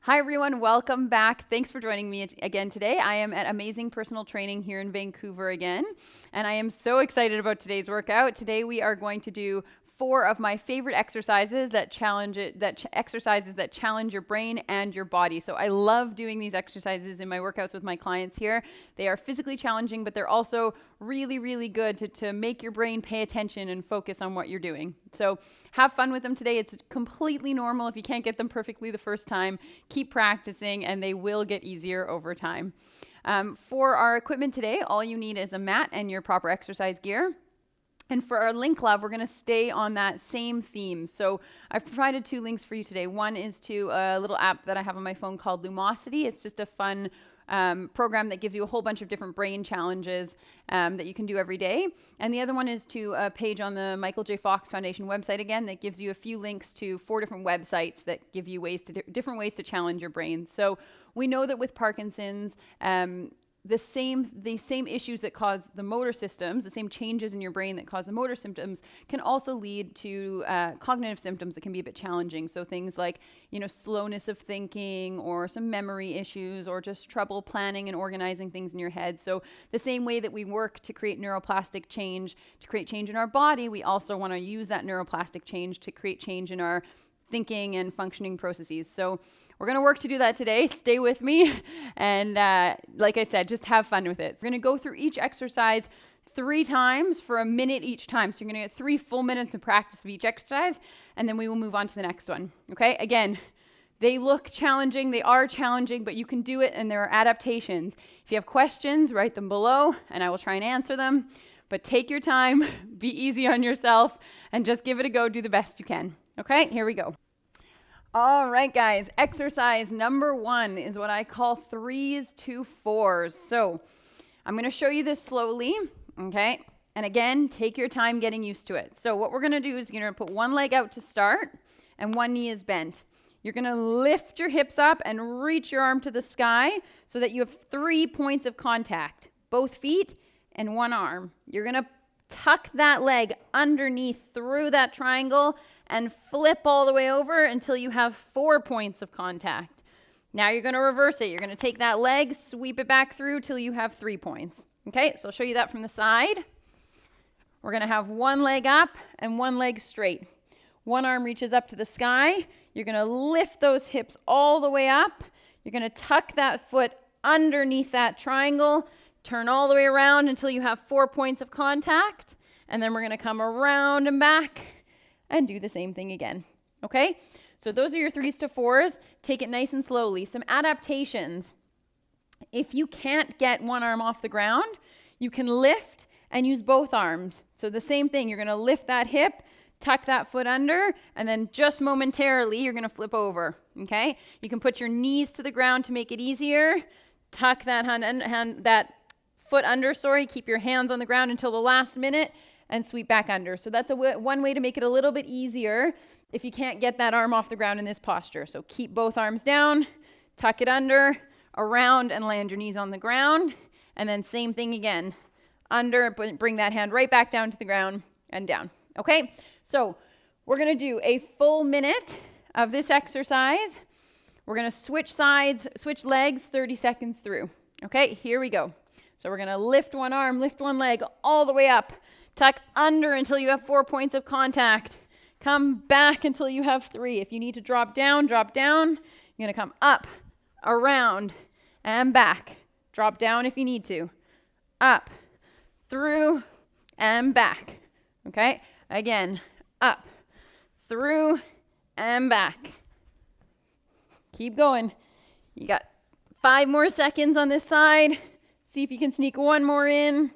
Hi everyone, welcome back. Thanks for joining me again today. I am at Amazing Personal Training here in Vancouver again, and I am so excited about today's workout. Today we are going to do 4 of my favorite exercises that challenge your brain and your body. So I love doing these exercises in my workouts with my clients here. They are physically challenging, but they're also really, really good to make your brain pay attention and focus on what you're doing. So have fun with them today. It's completely normal if you can't get them perfectly the first time. Keep practicing and they will get easier over time. For our equipment today, all you need is a mat and your proper exercise gear. And for our link love, we're going to stay on that same theme. So I've provided 2 links for you today. One is to a little app that I have on my phone called Lumosity. It's just a fun program that gives you a whole bunch of different brain challenges that you can do every day. And the other one is to a page on the Michael J. Fox Foundation website again that gives you a few links to 4 different websites that give you different ways to challenge your brain. So we know that with Parkinson's, the same issues that cause the motor systems, the same changes in your brain that cause the motor symptoms can also lead to cognitive symptoms that can be a bit challenging. So things like, slowness of thinking or some memory issues or just trouble planning and organizing things in your head. So the same way that we work to create neuroplastic change, to create change in our body, we also want to use that neuroplastic change to create change in our thinking and functioning processes. So we're going to work to do that today. Stay with me. And like I said, just have fun with it. We're going to go through each exercise 3 times for a minute each time. So you're going to get 3 full minutes of practice of each exercise, and then we will move on to the next one. Okay? Again, they look challenging. They are challenging, but you can do it, and there are adaptations. If you have questions, write them below, and I will try and answer them. But take your time, be easy on yourself, and just give it a go. Do the best you can. Okay? Here we go. All right, guys, exercise number 1 is what I call 3s to 4s. So I'm going to show you this slowly, okay? And again, take your time getting used to it. So what we're going to do is you're going to put one leg out to start and one knee is bent. You're going to lift your hips up and reach your arm to the sky so that you have 3 points of contact, both feet and one arm. You're going to tuck that leg underneath through that triangle and flip all the way over until you have 4 points of contact. Now you're going to reverse it. You're going to take that leg, sweep it back through till you have 3 points. Okay, so I'll show you that from the side. We're going to have one leg up and one leg straight. One arm reaches up to the sky. You're going to lift those hips all the way up. You're going to tuck that foot underneath that triangle, turn all the way around until you have 4 points of contact, and then we're going to come around and back and do the same thing again. Okay? So those are your 3s to 4s. Take it nice and slowly. Some adaptations. If you can't get one arm off the ground, you can lift and use both arms. So the same thing. You're going to lift that hip, tuck that foot under, and then just momentarily you're going to flip over. Okay? You can put your knees to the ground to make it easier. Tuck that that foot under, keep your hands on the ground until the last minute and sweep back under. So that's one way to make it a little bit easier if you can't get that arm off the ground in this posture. So keep both arms down, tuck it under, around, and land your knees on the ground. And then same thing again. Under, bring that hand right back down to the ground and down. Okay? So we're going to do a full minute of this exercise. We're going to switch legs 30 seconds through. Okay? Here we go. So we're going to lift one arm, lift one leg all the way up. Tuck under until you have 4 points of contact. Come back until you have 3. If you need to drop down, drop down. You're going to come up, around, and back. Drop down if you need to. Up, through, and back. Okay? Again, up, through, and back. Keep going. You got 5 more seconds on this side. See if you can sneak one more in.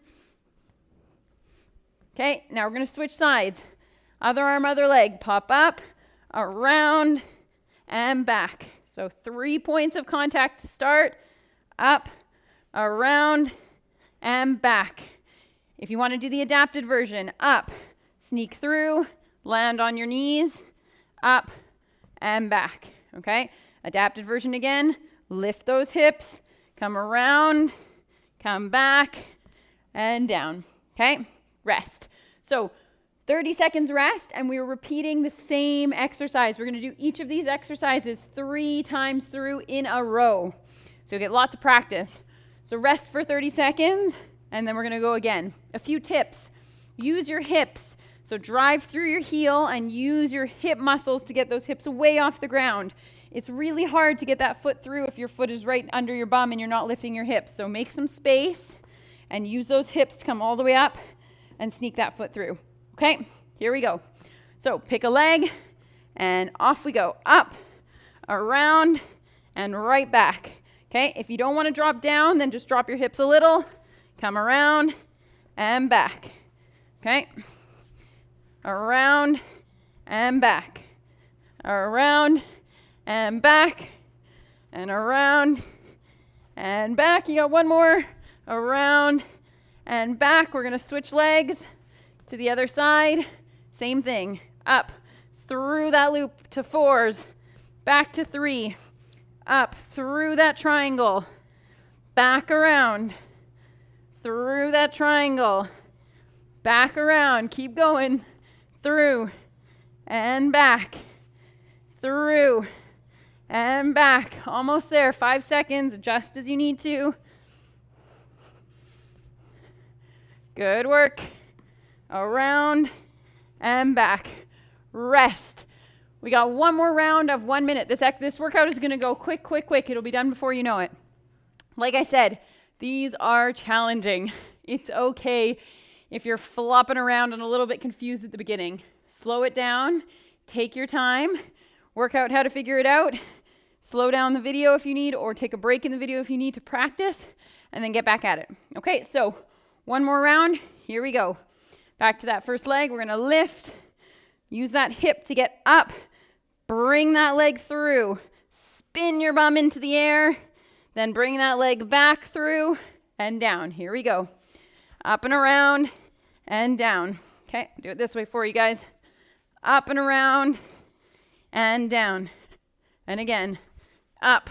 Okay, now we're going to switch sides. Other arm, other leg. Pop up, around, and back. So 3 points of contact to start. Up, around, and back. If you want to do the adapted version, up, sneak through, land on your knees, up, and back. Okay, adapted version again. Lift those hips, come around, come back, and down. Okay, rest. So 30 seconds rest, and we're repeating the same exercise. We're going to do each of these exercises 3 times through in a row. So you'll get lots of practice. So rest for 30 seconds, and then we're going to go again. A few tips. Use your hips. So drive through your heel and use your hip muscles to get those hips way off the ground. It's really hard to get that foot through if your foot is right under your bum and you're not lifting your hips. So make some space and use those hips to come all the way up and sneak that foot through. Okay, here we go. So pick a leg and off we go. Up, around, and right back. Okay, if you don't want to drop down, then just drop your hips a little. Come around and back. Okay. Around and back, around and back, and around and back. You got one more. Around and back. We're going to switch legs to the other side. Same thing. Up through that loop to 4s, back to 3, up through that triangle, back around, through that triangle, back around. Keep going. Through and back, through and back. Almost there. 5 seconds, adjust as you need to. Good work. Around and back. Rest. We got one more round of 1 minute. This workout is going to go quick, quick, quick. It'll be done before you know it. Like I said, these are challenging. It's okay if you're flopping around and a little bit confused at the beginning. Slow it down, take your time, work out how to figure it out, slow down the video if you need, or take a break in the video if you need to practice, and then get back at it. Okay, so one more round, here we go. Back to that first leg, we're gonna lift, use that hip to get up, bring that leg through, spin your bum into the air, then bring that leg back through and down. Here we go. Up and around and down. Okay, do it this way for you guys. Up and around and down. And again, up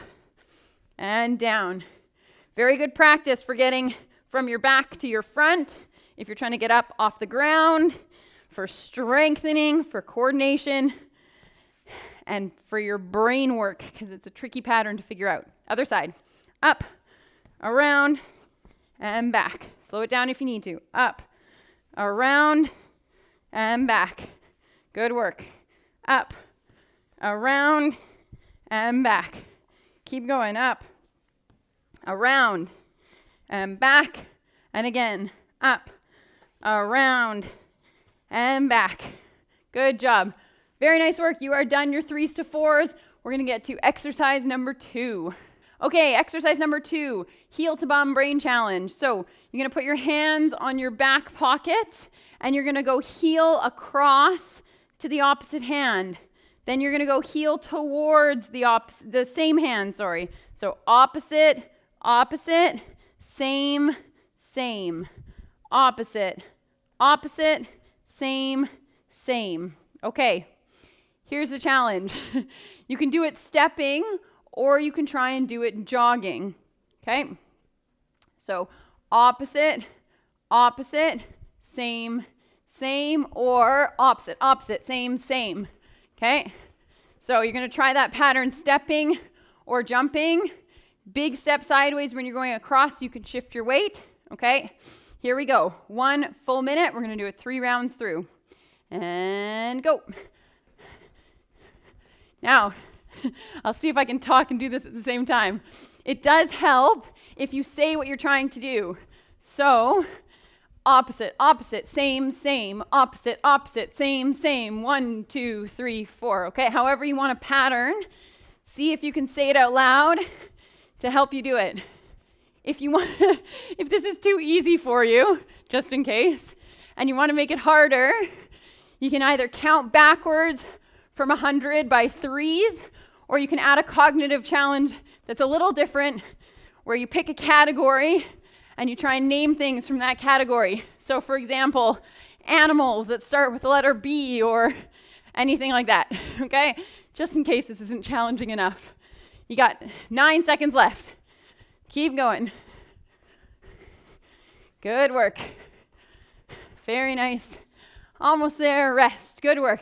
and down. Very good practice for getting from your back to your front. If you're trying to get up off the ground, for strengthening, for coordination, and for your brain work, because it's a tricky pattern to figure out. Other side. Up, around, and back. Slow it down if you need to. Up, around, and back. Good work. Up, around, and back. Keep going. Up, around, and back. And again, up, around, and back. Good job. Very nice work. You are done your 3s to 4s. We're going to get to exercise number 2. Okay, exercise number 2, heel to bum brain challenge. So you're going to put your hands on your back pockets and you're going to go heel across to the opposite hand. Then you're going to go heel towards the same hand, sorry. So opposite, opposite, same, same. Opposite, opposite, same, same. Okay, here's the challenge. You can do it stepping or you can try and do it jogging, okay? So opposite, opposite, same, same, or opposite, opposite, same, same, okay? So you're gonna try that pattern stepping or jumping. Big step sideways when you're going across, you can shift your weight, okay? Here we go, 1 full minute. We're gonna do it 3 rounds through. And go. Now, I'll see if I can talk and do this at the same time. It does help if you say what you're trying to do. So, opposite, opposite, same, same, opposite, opposite, same, same, 1, 2, 3, 4, okay? However you want a pattern, see if you can say it out loud to help you do it. If you want, if this is too easy for you, just in case, and you want to make it harder, you can either count backwards from 100 by 3s, or you can add a cognitive challenge that's a little different, where you pick a category and you try and name things from that category. So for example, animals that start with the letter B or anything like that, okay? Just in case this isn't challenging enough. You got 9 seconds left. Keep going. Good work. Very nice. Almost there, rest. Good work.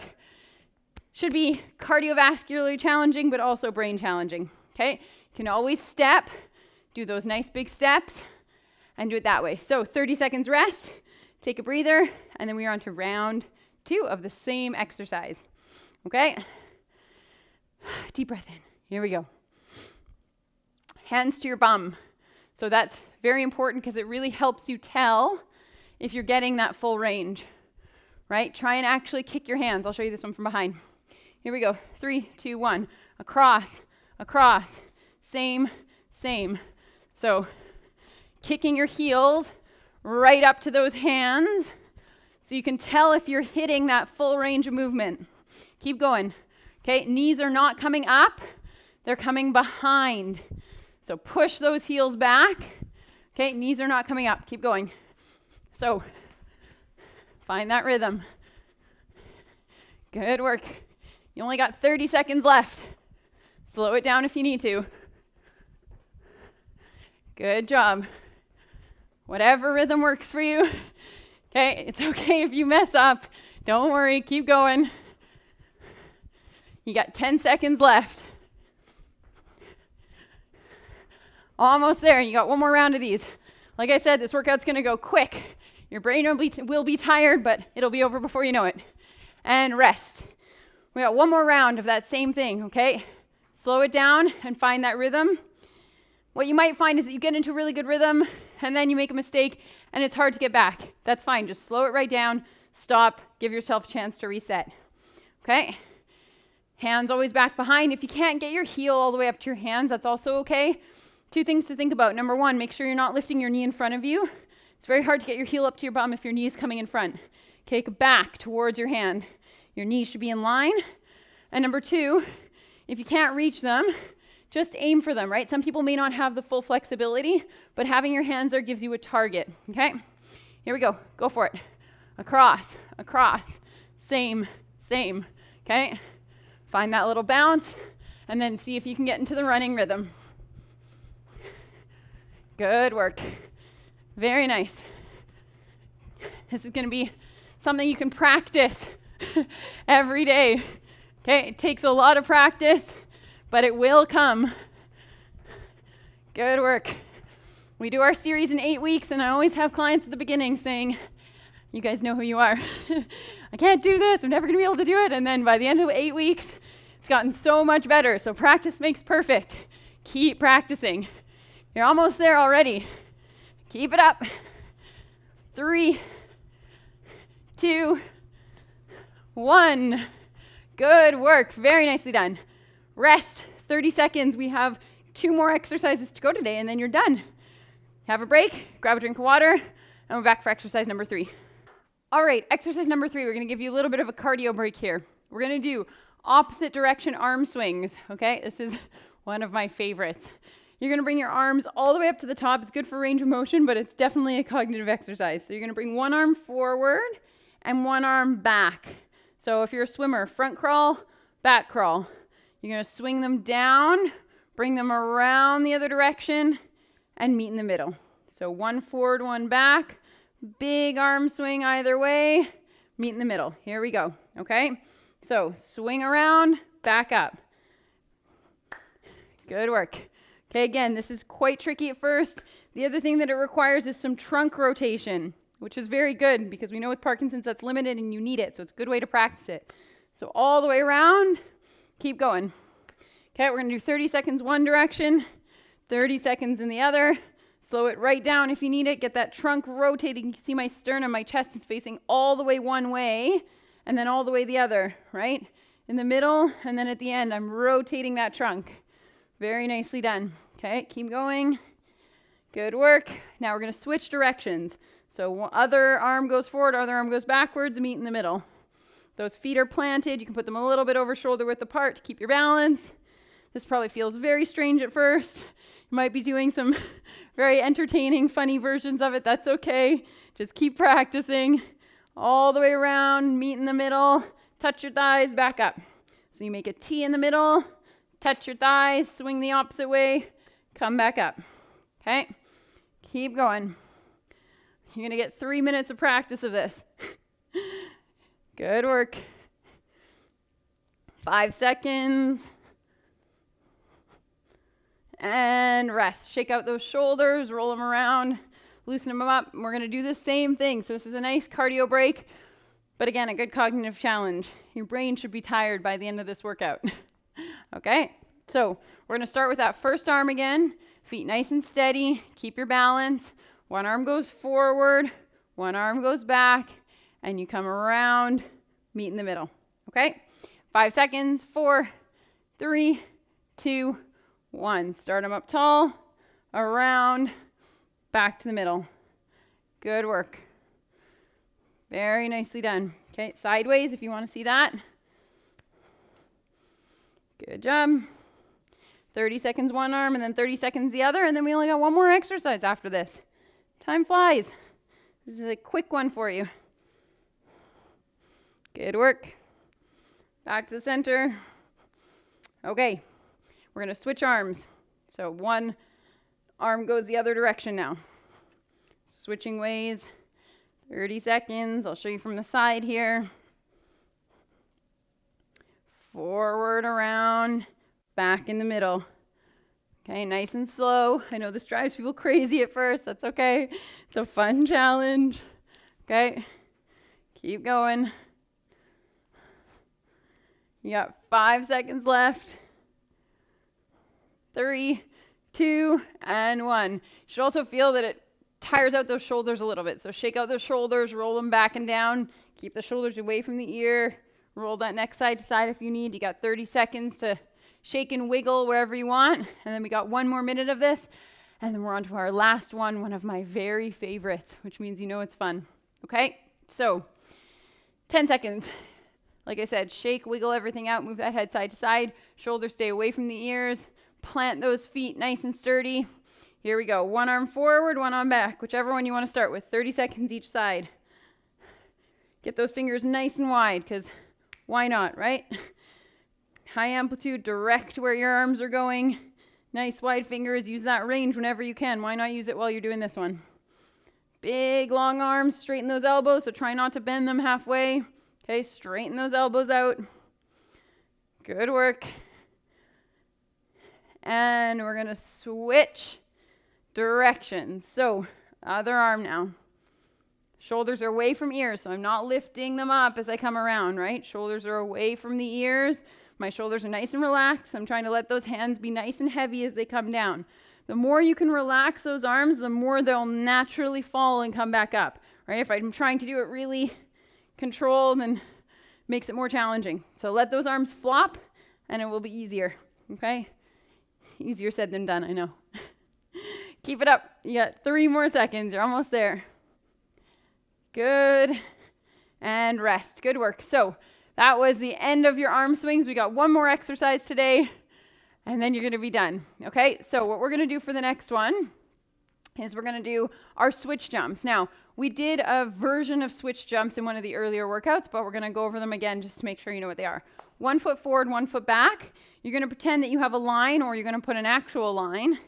Should be cardiovascularly challenging, but also brain challenging, okay? You can always step, do those nice big steps, and do it that way. So 30 seconds rest, take a breather, and then we are on to round 2 of the same exercise, okay? Deep breath in. Here we go. Hands to your bum. So that's very important because it really helps you tell if you're getting that full range, right? Try and actually kick your hands. I'll show you this one from behind. Here we go. 3, 2, 1. Across, across. Same, same. So kicking your heels right up to those hands so you can tell if you're hitting that full range of movement. Keep going. Okay, knees are not coming up. They're coming behind. So push those heels back. Okay, knees are not coming up. Keep going. So find that rhythm. Good work. You only got 30 seconds left. Slow it down if you need to. Good job. Whatever rhythm works for you. Okay, it's okay if you mess up. Don't worry, keep going. You got 10 seconds left. Almost there. You got one more round of these. Like I said, this workout's going to go quick. Your brain will be tired, but it'll be over before you know it. And rest. We got one more round of that same thing, okay? Slow it down and find that rhythm. What you might find is that you get into a really good rhythm and then you make a mistake and it's hard to get back. That's fine. Just slow it right down. Stop. Give yourself a chance to reset. Okay? Hands always back behind. If you can't get your heel all the way up to your hands, that's also okay. 2 things to think about. Number 1, make sure you're not lifting your knee in front of you. It's very hard to get your heel up to your bum if your knee is coming in front. Kick back towards your hand. Your knees should be in line. And number 2, if you can't reach them, just aim for them, right? Some people may not have the full flexibility, but having your hands there gives you a target, okay? Here we go. Go for it. Across, across. Same, same, okay? Find that little bounce, and then see if you can get into the running rhythm. Good work. Very nice. This is going to be something you can practice every day. Okay, it takes a lot of practice, but it will come. Good work. We do our series in 8 weeks, and I always have clients at the beginning saying, you guys know who you are. I can't do this. I'm never going to be able to do it. And then by the end of 8 weeks, it's gotten so much better. So practice makes perfect. Keep practicing. You're almost there already. Keep it up. 3, 2, 1. Good work. Very nicely done. Rest. 30 seconds. We have 2 more exercises to go today, and then you're done. Have a break, grab a drink of water, and we're back for exercise number 3. All right, exercise number 3. We're going to give you a little bit of a cardio break here. We're going to do opposite direction arm swings, okay? This is one of my favorites. You're going to bring your arms all the way up to the top. It's good for range of motion, but it's definitely a cognitive exercise. So you're going to bring one arm forward and one arm back. So if you're a swimmer, front crawl, back crawl. You're going to swing them down, bring them around the other direction, and meet in the middle. So one forward, one back. Big arm swing either way. Meet in the middle. Here we go. Okay? So swing around, back up. Good work. Okay, again, this is quite tricky at first. The other thing that it requires is some trunk rotation, which is very good because we know with Parkinson's that's limited and you need it. So it's a good way to practice it. So all the way around, keep going. Okay, we're going to do 30 seconds one direction, 30 seconds in the other. Slow it right down if you need it. Get that trunk rotating. You can see my sternum, my chest is facing all the way one way and then all the way the other, right? In the middle and then at the end, I'm rotating that trunk. Very nicely done. Okay, keep going. Good work. Now we're going to switch directions. So other arm goes forward, other arm goes backwards, meet in the middle. Those feet are planted. You can put them a little bit over shoulder width apart to keep your balance. This probably feels very strange at first. You might be doing some very entertaining, funny versions of it. That's okay. Just keep practicing. All the way around, meet in the middle, touch your thighs, back up. So you make a T in the middle, touch your thighs, swing the opposite way, come back up. Okay? Keep going. You're going to get 3 minutes of practice of this. Good work. 5 seconds. And rest. Shake out those shoulders, roll them around, loosen them up. And we're going to do the same thing. So this is a nice cardio break, but again, a good cognitive challenge. Your brain should be tired by the end of this workout. Okay, so we're going to start with that first arm again. Feet nice and steady. Keep your balance. One arm goes forward, one arm goes back, and you come around, meet in the middle. Okay, 5 seconds. 4, 3, 2, 1. Start them up tall, around, back to the middle. Good work. Very nicely done. Okay, sideways if you want to see that. Good job. 30 seconds one arm and then 30 seconds the other, and then we only got one more exercise after this. Time flies. This is a quick one for you. Good work. Back to the center. Okay, we're going to switch arms. So one arm goes the other direction now. Switching ways. 30 seconds. I'll show you from the side here. Forward, around, back in the middle. Okay, nice and slow. I know this drives people crazy at first. That's okay. It's a fun challenge. Okay, keep going. You got 5 seconds left. 3, 2, and 1. You should also feel that it tires out those shoulders a little bit. So shake out those shoulders, roll them back and down. Keep the shoulders away from the ear. Roll that neck side to side if you need. You got 30 seconds to shake and wiggle wherever you want. And then we got 1 more minute of this. And then we're on to our last one of my very favorites, which means you know it's fun. Okay, so 10 seconds. Like I said, shake, wiggle everything out, move that head side to side. Shoulders stay away from the ears. Plant those feet nice and sturdy. Here we go. One arm forward, one arm back, whichever one you want to start with. 30 seconds each side. Get those fingers nice and wide, because why not, right? High amplitude, direct where your arms are going. Nice wide fingers. Use that range whenever you can. Why not use it while you're doing this one? Big long arms. Straighten those elbows, so try not to bend them halfway. Okay, straighten those elbows out. Good work. And we're going to switch directions. So, other arm now. Shoulders are away from ears, so I'm not lifting them up as I come around, right? Shoulders are away from the ears. My shoulders are nice and relaxed. I'm trying to let those hands be nice and heavy as they come down. The more you can relax those arms, the more they'll naturally fall and come back up, right? If I'm trying to do it really controlled, then makes it more challenging. So let those arms flop, and it will be easier, okay? Easier said than done, I know. Keep it up. You got 3 more seconds. You're almost there. Good. And rest. Good work. So that was the end of your arm swings. We got 1 more exercise today, and then you're going to be done. Okay, so what we're going to do for the next one is we're going to do our switch jumps. Now, we did a version of switch jumps in one of the earlier workouts, but we're going to go over them again just to make sure you know what they are. 1 foot forward, 1 foot back. You're going to pretend that you have a line, or you're going to put an actual line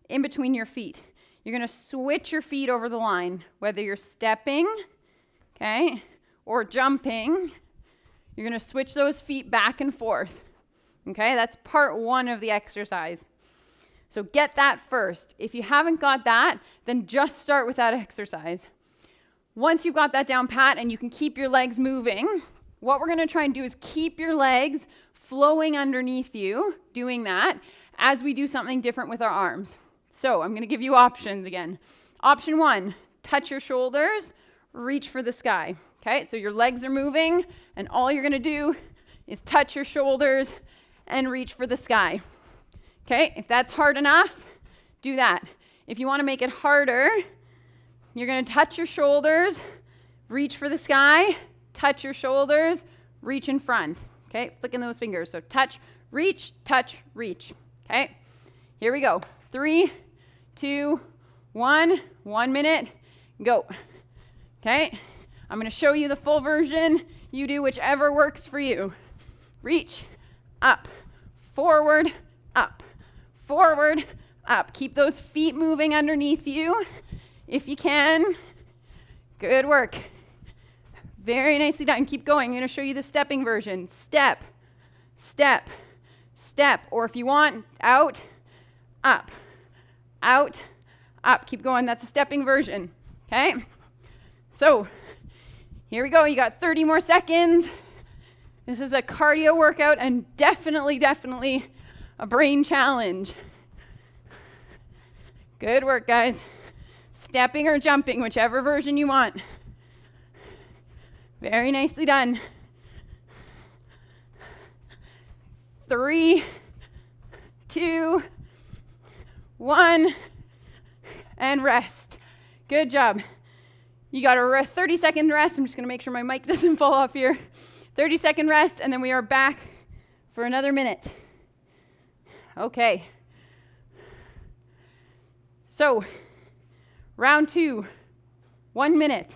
in between your feet. You're going to switch your feet over the line, whether you're stepping, okay, or jumping. You're going to switch those feet back and forth. Okay, that's part 1 of the exercise. So get that first. If you haven't got that, then just start with that exercise. Once you've got that down pat and you can keep your legs moving, what we're going to try and do is keep your legs flowing underneath you, doing that, as we do something different with our arms. So I'm going to give you options again. Option 1, touch your shoulders, reach for the sky. Okay, so your legs are moving, and all you're going to do is touch your shoulders and reach for the sky. Okay, if that's hard enough, do that. If you want to make it harder, you're going to touch your shoulders, reach for the sky, touch your shoulders, reach in front. Okay, flicking those fingers. So touch, reach, reach. Okay, here we go. 3, 2, 1. 1 minute, go. Okay, I'm going to show you the full version. You do whichever works for you. Reach, up, forward, up, forward, up. Keep those feet moving underneath you if you can. Good work. Very nicely done. Keep going. I'm going to show you the stepping version. Step, step, step. Or if you want, out, up, out, up. Keep going. That's a stepping version. Okay? So here we go. You got 30 more seconds. This is a cardio workout and definitely a brain challenge. Good work, guys. Stepping or jumping, whichever version you want. Very nicely done. 3, 2, 1, and rest. Good job. You got a 30-second rest. I'm just going to make sure my mic doesn't fall off here. 30-second rest, and then we are back for another minute. Okay. So, round 2, 1 minute.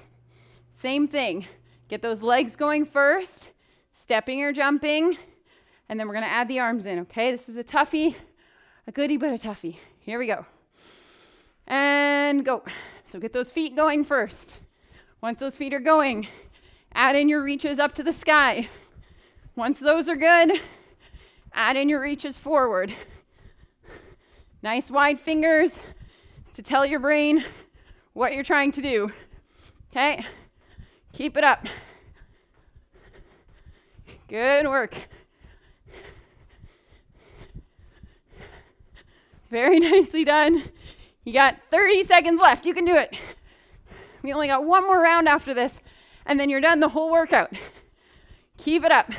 Same thing. Get those legs going first, stepping or jumping, and then we're going to add the arms in, okay? This is a toughie, a goodie, but a toughie. Here we go. And go. So get those feet going first. Once those feet are going, add in your reaches up to the sky. Once those are good, add in your reaches forward. Nice wide fingers to tell your brain what you're trying to do. Okay? Keep it up. Good work. Very nicely done. You got 30 seconds left. You can do it. We only got one more round after this, and then you're done the whole workout. Keep it up.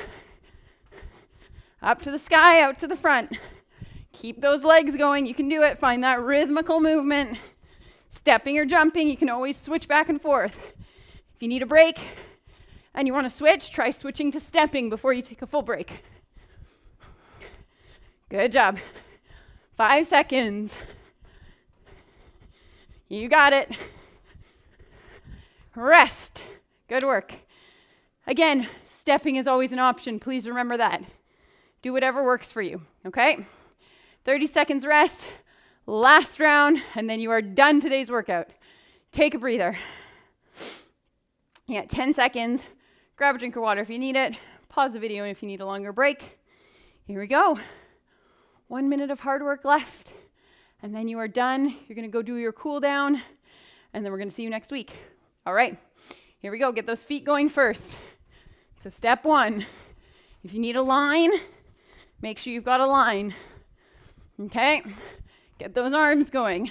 Up to the sky, out to the front. Keep those legs going. You can do it. Find that rhythmical movement. Stepping or jumping, you can always switch back and forth. If you need a break and you want to switch, try switching to stepping before you take a full break. Good job. 5 seconds. You got it. Rest. Good work. Again, stepping is always an option. Please remember that. Do whatever works for you, okay? 30 seconds rest, last round, and then you are done today's workout. Take a breather. Yeah, 10 seconds. Grab a drink of water if you need it. Pause the video if you need a longer break. Here we go. 1 minute of hard work left, and then you are done. You're going to go do your cool down, and then we're going to see you next week. All right, here we go. Get those feet going first. So step 1, if you need a line, make sure you've got a line. Okay, get those arms going.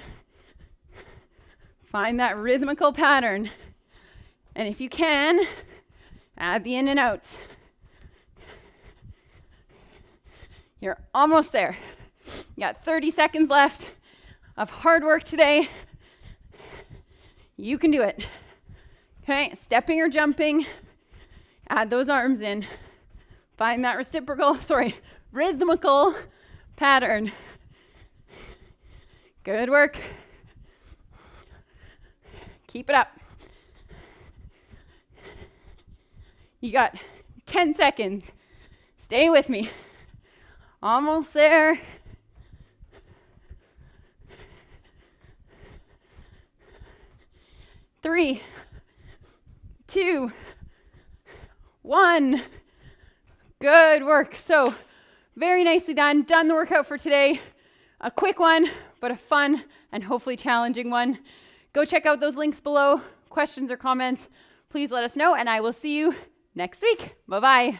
Find that rhythmical pattern. And if you can, add the in and outs. You're almost there. You got 30 seconds left of hard work today. You can do it. Okay, stepping or jumping. Add those arms in. Find that rhythmical pattern. Good work. Keep it up. You got 10 seconds. Stay with me. Almost there. Three, 2, 1. Good work. So, very nicely done. Done the workout for today. A quick one, but a fun and hopefully challenging one. Go check out those links below. Questions or comments, please let us know, and I will see you next week. Bye-bye.